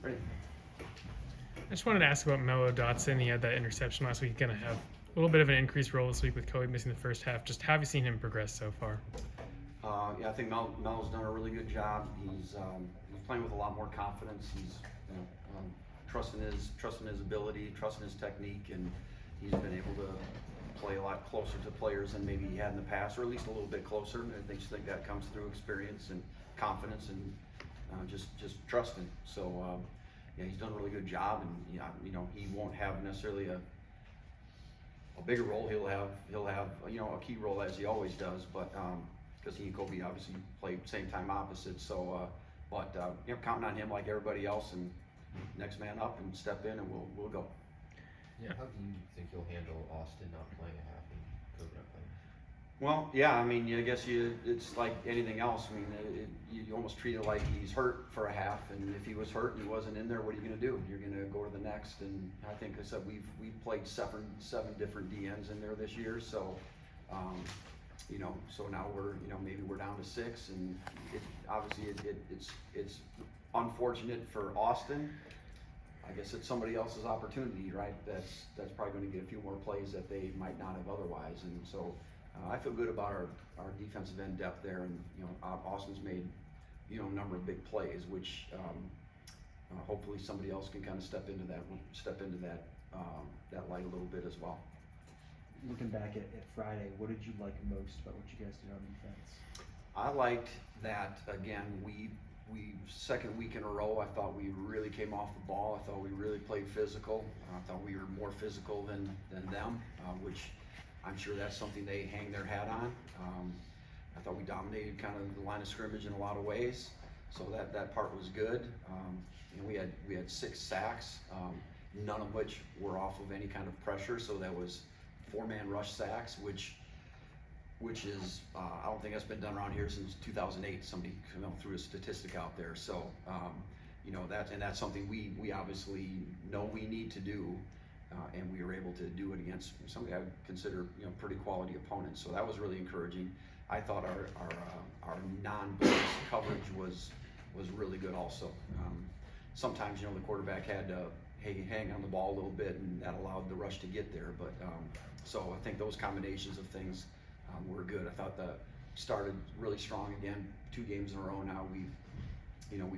Ready? I just wanted to ask about Mello Dotson. He had that interception last week. Going to have a little bit of an increased role this week with Kobe missing the first half. Just how have you seen him progress so far? Yeah, I think Mel's done a really good job. He's playing with a lot more confidence. He's trusting his ability, trusting his technique, and he's been able to play a lot closer to players than maybe he had in the past, or at least a little bit closer. And I think that comes through experience and confidence and just trusting. So yeah, he's done a really good job, and yeah, he won't have necessarily a bigger role. He'll have a key role as he always does, but because he and Kobe obviously played same time opposites. So, but counting on him like everybody else, and next man up and step in, and we'll go. Yeah, how do you think you'll handle Austin not playing a half and Kobe not playing? Well, yeah, I mean, I guess it's like anything else. I mean, you almost treat it like he's hurt for a half, and if he was hurt and he wasn't in there, what are you going to do? You're going to go to the next, and I think I said we've played seven different DNs in there this year, so so now we're maybe we're down to 6, and obviously it's unfortunate for Austin. I guess it's somebody else's opportunity, right? That's probably going to get a few more plays that they might not have otherwise, and so. I feel good about our defensive end depth there, and Austin's made a number of big plays, which hopefully somebody else can kind of step into that light a little bit as well. Looking back at Friday, what did you like most about what you guys did on defense? I liked that again. We second week in a row, I thought we really came off the ball. I thought we really played physical. I thought we were more physical than them, which. I'm sure that's something they hang their hat on. I thought we dominated kind of the line of scrimmage in a lot of ways, so that part was good. We had 6 sacks, none of which were off of any kind of pressure. So that was 4-man rush sacks, which is I don't think that's been done around here since 2008. Somebody threw a statistic out there. So that's something we obviously know we need to do. And we were able to do it against somebody I would consider pretty quality opponents. So that was really encouraging. I thought our non-blitz coverage was really good also. Sometimes the quarterback had to hang on the ball a little bit, and that allowed the rush to get there. But so I think those combinations of things were good. I thought that started really strong again. 2 games in a row now. We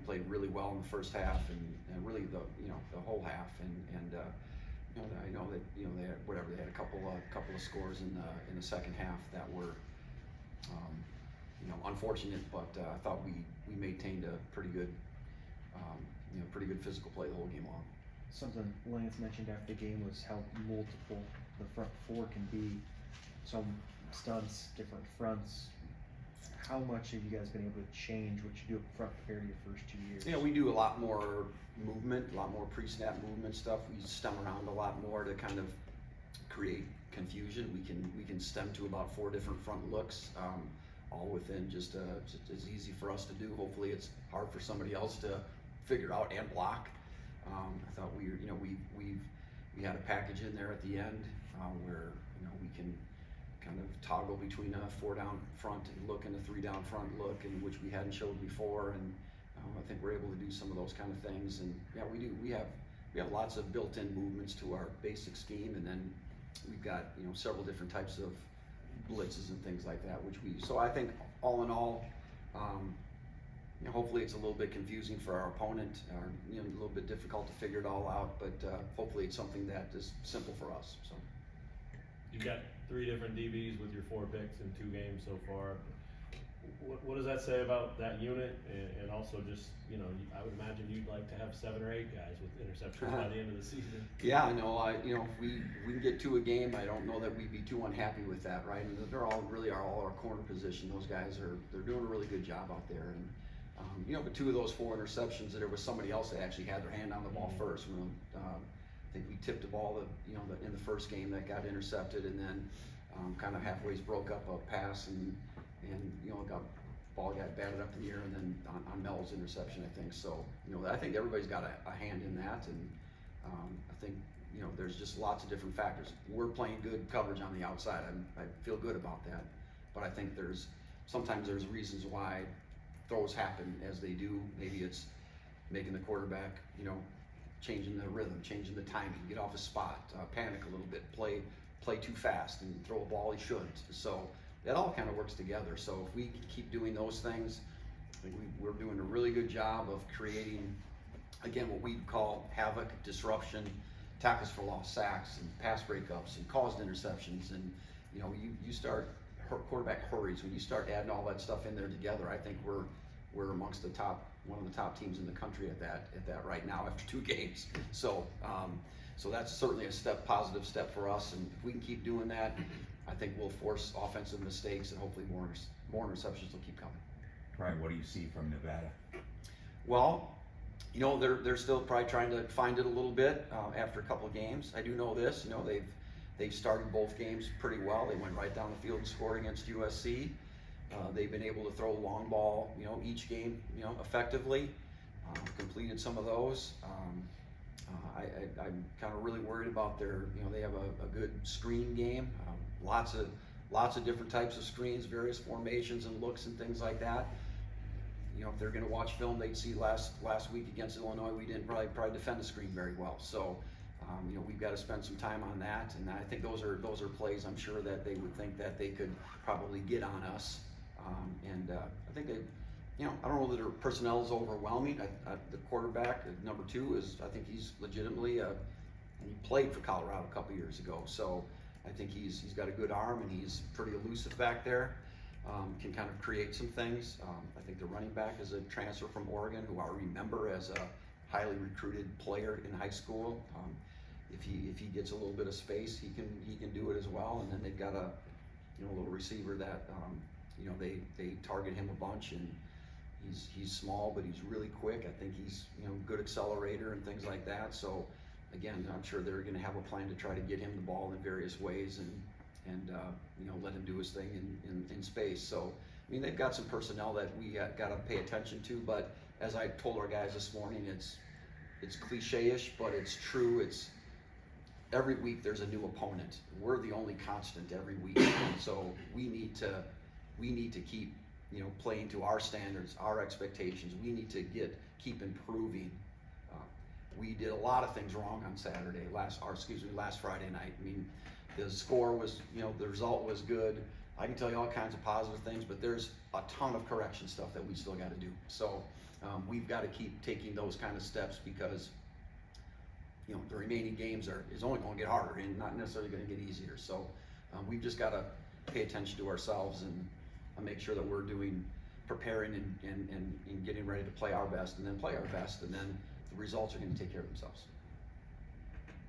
played really well in the first half, and really the whole half, and I know that they had a couple of scores in the second half that were unfortunate, but I thought we maintained a pretty good physical play the whole game long. Something Lance mentioned after the game was how multiple the front 4 can be. Some stunts, different fronts. How much have you guys been able to change what you do up front compared to your first 2 years? Yeah, we do a lot more movement, a lot more pre-snap movement stuff. We stem around a lot more to kind of create confusion. We can stem to about 4 different front looks, all within just as easy for us to do. Hopefully, it's hard for somebody else to figure out and block. I thought we had a package in there at the end where we can kind of toggle between a 4-down front look and a 3-down front look, and which we hadn't showed before, and I think we're able to do some of those kind of things. And yeah, we do. We have lots of built-in movements to our basic scheme, and then we've got several different types of blitzes and things like that, so I think all in all, hopefully it's a little bit confusing for our opponent, or a little bit difficult to figure it all out, but hopefully it's something that is simple for us. So you've got 3 different DBs with your 4 picks in 2 games so far. What does that say about that unit, and also just I would imagine you'd like to have 7 or 8 guys with interceptions by the end of the season. Yeah, I know. If we can get 2 a game, I don't know that we'd be too unhappy with that, right? And they're all our corner position. Those guys they're doing a really good job out there, and but 2 of those 4 interceptions, there was somebody else that actually had their hand on the ball first. I think we tipped the ball in the first game that got intercepted, and then kind of halfway broke up a pass, and ball got batted up in the air, and then on Mel's interception, I think. So I think everybody's got a hand in that, and I think there's just lots of different factors. We're playing good coverage on the outside. I feel good about that, but I think sometimes there's reasons why throws happen as they do. Maybe it's making the quarterback, changing the rhythm, changing the timing, get off his spot, panic a little bit, play too fast and throw a ball he shouldn't. So that all kind of works together. So if we can keep doing those things, I think we're doing a really good job of creating, again, what we call havoc, disruption, tackles for lost, sacks, and pass breakups, and caused interceptions. And you start quarterback hurries, when you start adding all that stuff in there together, I think we're amongst one of the top teams in the country at that right now after 2 games. So that's certainly a positive step for us, and if we can keep doing that, I think we'll force offensive mistakes, and hopefully more interceptions will keep coming. Ryan, what do you see from Nevada? Well, they're still probably trying to find it a little bit after a couple of games. I do know this, they've started both games pretty well. They went right down the field and scored against USC. They've been able to throw long ball, each game, effectively. Completed some of those. I'm kind of really worried about they have a good screen game. Lots of different types of screens, various formations and looks and things like that. If they're going to watch film, they'd see last week against Illinois, we didn't probably defend the screen very well. So, we've got to spend some time on that. And I think those are plays I'm sure that they would think that they could probably get on us. I think I don't know that their personnel is overwhelming. The quarterback, number 2, I think he's legitimately, he played for Colorado a couple years ago. So I think he's got a good arm, and he's pretty elusive back there. Can kind of create some things. I think the running back is a transfer from Oregon, who I remember as a highly recruited player in high school. If he gets a little bit of space, he can do it as well. And then they've got a little receiver that they target him a bunch, and he's small, but he's really quick. I think he's good accelerator and things like that. So again, I'm sure they're going to have a plan to try to get him the ball in various ways and let him do his thing in space. So I mean, they've got some personnel that we got to pay attention to. But as I told our guys this morning, it's cliche-ish, but it's true. It's every week there's a new opponent. We're the only constant every week, so we need to keep playing to our standards, our expectations. We need to keep improving. We did a lot of things wrong on last Friday night. I mean, the score was, the result was good. I can tell you all kinds of positive things, but there's a ton of correction stuff that we still got to do. So we've got to keep taking those kind of steps, because the remaining games is only going to get harder and not necessarily going to get easier. So we've just got to pay attention to ourselves and make sure that we're preparing and getting ready to play our best, and then play our best, and then the results are going to take care of themselves.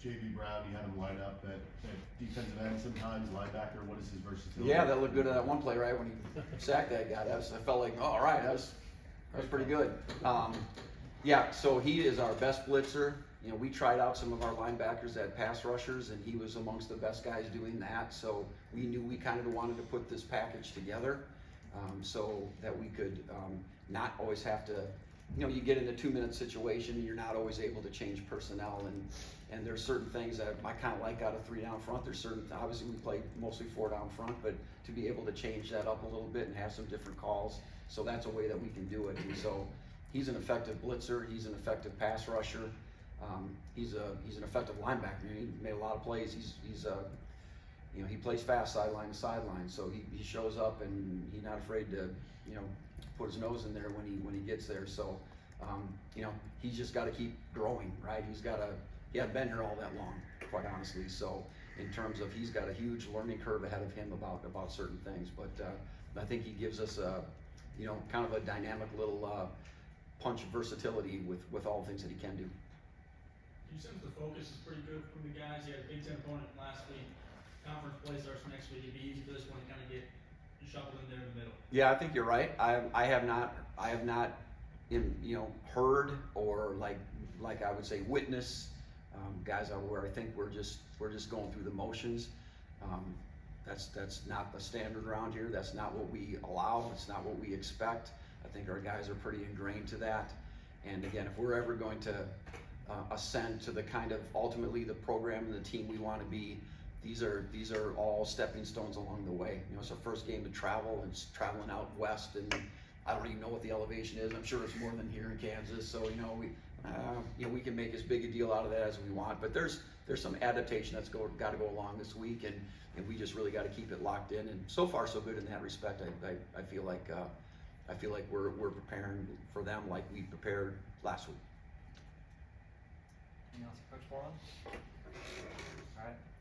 J.B. Brown, you had him line up at defensive end sometimes, linebacker. What is his versatility? Yeah, that looked good at that one play, right, when he sacked that guy. I felt like, oh, all right, that was pretty good. Yeah, so he is our best blitzer. We tried out some of our linebackers at pass rushers, and he was amongst the best guys doing that. So we knew we kind of wanted to put this package together, so that we could not always have to, you get in a 2-minute situation, and you're not always able to change personnel, and there's certain things that I kind of like out of 3 down front. There's certain, obviously we play mostly 4 down front, but to be able to change that up a little bit and have some different calls, so that's a way that we can do it. And so he's an effective blitzer. He's an effective pass rusher. He's an effective linebacker. He made a lot of plays. He plays fast sideline to sideline, so he shows up, and he's not afraid to put his nose in there when he gets there. So he's just got to keep growing, right? He hasn't been here all that long, quite honestly. So in terms of, he's got a huge learning curve ahead of him about certain things, but I think he gives us kind of a dynamic little punch of versatility with all the things that he can do. You sense the focus is pretty good from the guys. You had a Big Ten opponent last week. Conference play starts next week. It'd be easy for this one to kind of get shuffled in there in the middle. Yeah, I think you're right. I have not heard or like I would say witnessed guys out where I think we're just going through the motions. That's not the standard around here. That's not what we allow. It's not what we expect. I think our guys are pretty ingrained to that. And again, if we're ever going to ascend to the kind of ultimately the program and the team we want to be, these are all stepping stones along the way. It's our first game to travel, and it's traveling out west, and I don't even know what the elevation is. I'm sure it's more than here in Kansas. So, we can make as big a deal out of that as we want, but there's some adaptation that's got to go along this week, and we just really got to keep it locked in. And so far, so good in that respect. I feel like we're preparing for them like we prepared last week. Anything else, Coach Borland? All right.